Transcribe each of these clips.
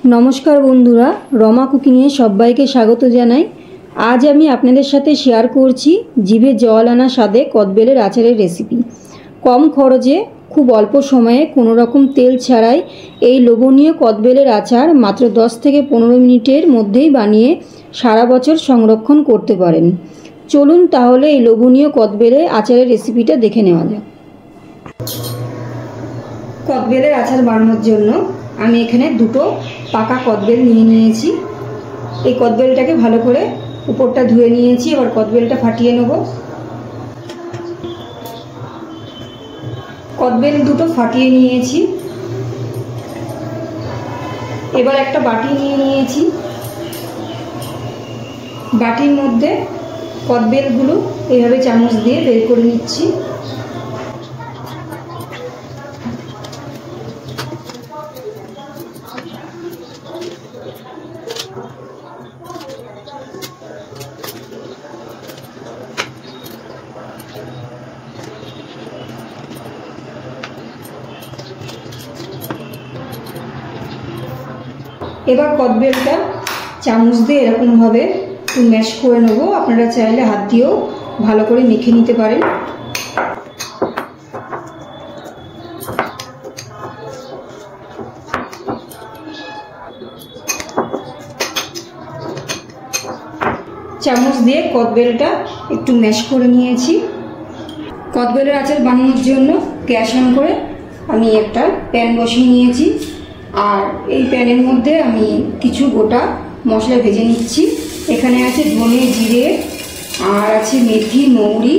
नमस्कार बंधुरा रमा कुकिंगे सबाइके स्वागत जानाई। आज आमी आपनादेर साथे शेयर करछि जिभे जल आना स्वादे कदबेलेर आचारेर रेसिपि। कम खरचे खूब अल्प समये कोनो रकम तेल छाड़ाई एई लोभनीय कदबेलेर आचार मात्र 10 থেকে 15 मिनिटेर मध्येई बानिये सारा बछर संरक्षण करते पारेन। चलुन ताहले एई लोभनीय कदबेलेर आचारेर रेसिपिटा देखे नेওয়া যাক। कदबेलेर आचार बानाনোর জন্য আমি এখানে দুটো পাকা কদবেল নিয়ে নিয়েছি। এই কদবেলটাকে ভালো করে উপরটা ধুয়ে নিয়েছি। এবার কদবেলটা ফাটিয়ে নেব। কদবেল দুটো ফাটিয়ে নিয়েছি। এবার একটা বাটি নিয়ে নিয়েছি। বাটির মধ্যে কদবেলগুলো এইভাবে চামচ দিয়ে বের করে নিচ্ছি। এবার কদবেলটা চামচ দিয়ে এরকম ভাবে ম্যাশ করে নেব। আপনারা চাইলে হাত দিয়েও ভালো করে মেখে নিতে পারেন। চামচ দিয়ে কদবেলটা একটু ম্যাশ করে নিয়েছি। কদবেলের আচার বানানোর জন্য গ্যাস অন করে আমি একটা প্যান বসিয়ে নিয়েছি। আর এই প্যানের মধ্যে আমি কিছু গোটা মশলা ভেজে নিচ্ছি। এখানে আছে ধনে জিরে, আর আছে মেথি, মৌরি,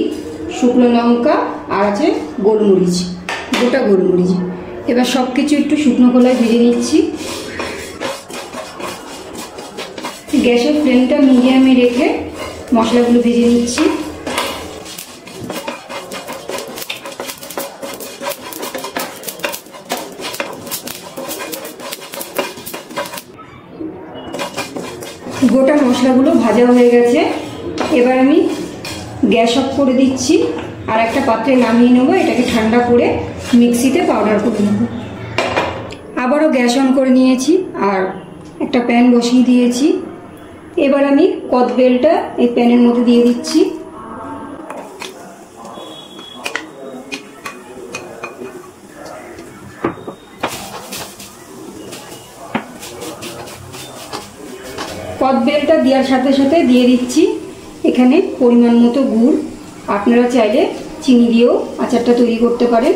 শুকনো লঙ্কা, আর আছে গোলমরিচ, গোটা গোলমরিচ। এবার সব কিছু একটু শুকনো খোলায় ভেজে নিচ্ছি। গ্যাসের ফ্লেমটা মিডিয়ামে রেখে মশলাগুলো ভেজে নিচ্ছি। গোটা মশলাগুলো ভাজা হয়ে গেছে। এবার আমি গ্যাস অফ করে দিচ্ছি আর একটা পাত্রে নামিয়ে নেব। এটাকে ঠান্ডা করে মিক্সিতে পাউডার করে নেব। আবারও গ্যাস অন করে নিয়েছি আর একটা প্যান বসিয়ে দিয়েছি। এবার আমি কদবেলটা এই প্যানের মধ্যে দিয়ে দিচ্ছি। কদবেলটা দেওয়ার সাথে সাথে দিয়ে দিচ্ছি এখানে পরিমাণ মতো গুড়। আপনারা চাইলে চিনি দিয়েও আচারটা তৈরি করতে পারেন।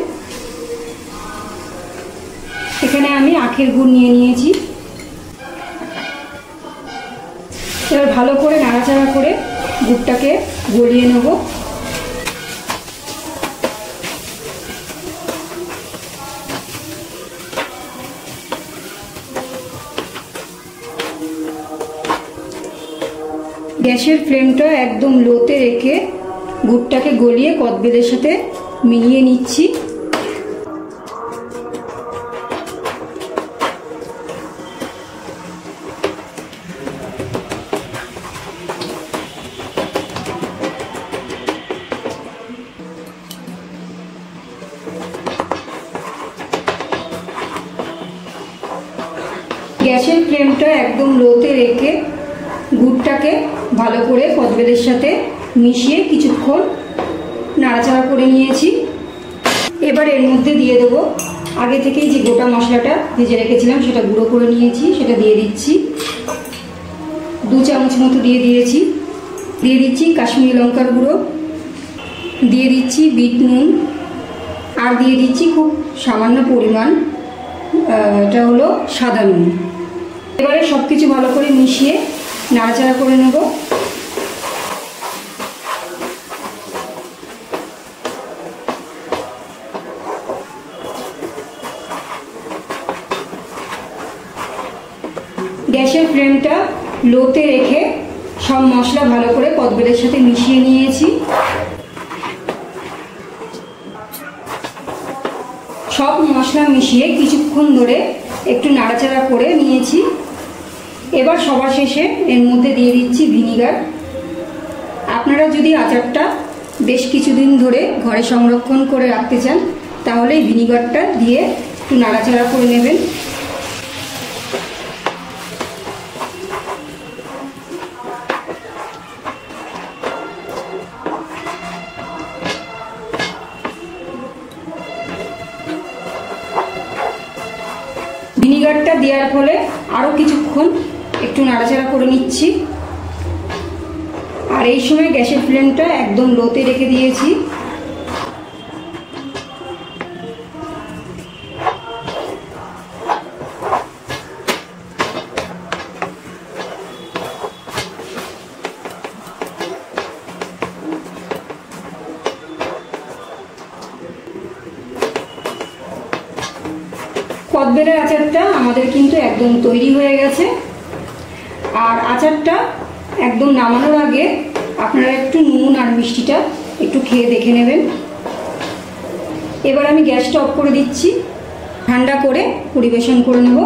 এখানে আমি আখের গুড় নিয়ে নিয়েছি। এবার ভালো করে নাড়াচাড়া করে গুড়টাকে গলিয়ে নেব। গ্যাসের ফ্লেমটা একদম লোতে রেখে গুড়টাকে গলিয়ে কদবেলের সাথে মিলিয়ে নিচ্ছি। গ্যাসের ফ্লেমটা একদম লোতে রেখে গুড়টাকে ভালো করে কদবেলের সাথে মিশিয়ে কিছুক্ষণ নাড়াচাড়া করে নিয়েছি। এবার এর মধ্যে দিয়ে দেবো আগে থেকেই যে গোটা মশলাটা ভেজে রেখেছিলাম সেটা গুঁড়ো করে নিয়েছি, সেটা দিয়ে দিচ্ছি। 2 চামচ মতো দিয়ে দিয়েছি। দিয়ে দিচ্ছি কাশ্মীরি লঙ্কার গুঁড়ো, দিয়ে দিচ্ছি বিট নুন, আর দিয়ে দিচ্ছি খুব সামান্য পরিমাণ এটা হলো সাদা নুন। এবারে সব কিছু ভালো করে মিশিয়ে নাড়াচাড়া করে নেব। গ্যাসের ফ্লেমটা লোতে রেখে সব মশলা ভালো করে কদবেলের সাথে মিশিয়ে নিয়েছি। সব মশলা মিশিয়ে কিছুক্ষণ ধরে একটু নাড়াচাড়া করে নিয়েছি। এবার সবার শেষে এর মধ্যে দিয়ে দিচ্ছি ভিনিগার। আপনারা যদি আচারটা বেশ কিছুদিন ধরে ঘরে সংরক্ষণ করে রাখতে চান তাহলে ভিনিগারটা দিয়ে একটু নাড়াচাড়া করে নেবেন। ভিনিগারটা দেওয়ার ফলে আরও কিছুক্ষণ একটু নাড়াচাড়া করে নিচ্ছি। আর এই সময় গ্যাসের ফ্লেমটা একদম লোতে রেখে দিয়েছি। কদবেলের আচারটা আমাদের কিন্তু একদম তৈরি হয়ে গেছে। আর আচারটা একদম নামানোর আগে আপনারা একটু নুন আর মিষ্টিটা একটু খেয়ে দেখে নেবেন। এবার আমি গ্যাসটা অফ করে দিচ্ছি, ঠান্ডা করে পরিবেশন করে নেব।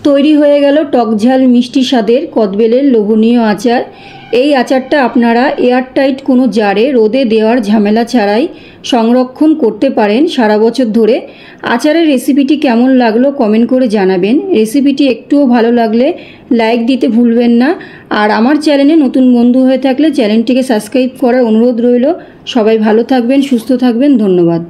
তৈরি হয়ে গেল টকঝাল মিষ্টি স্বাদের কদবেলের লোভনীয় আচার। এই আচারটা আপনারা এয়ারটাইট কোনো জারে রোদে দেওয়ার ঝামেলা ছাড়াই সংরক্ষণ করতে পারেন সারা বছর ধরে। আচারের রেসিপিটি কেমন লাগলো কমেন্ট করে জানাবেন। রেসিপিটি একটুও ভালো লাগলে লাইক দিতে ভুলবেন না। আর আমার চ্যানেলে নতুন বন্ধু হয়ে থাকলে চ্যানেলটিকে সাবস্ক্রাইব করার অনুরোধ রইল। সবাই ভালো থাকবেন, সুস্থ থাকবেন। ধন্যবাদ।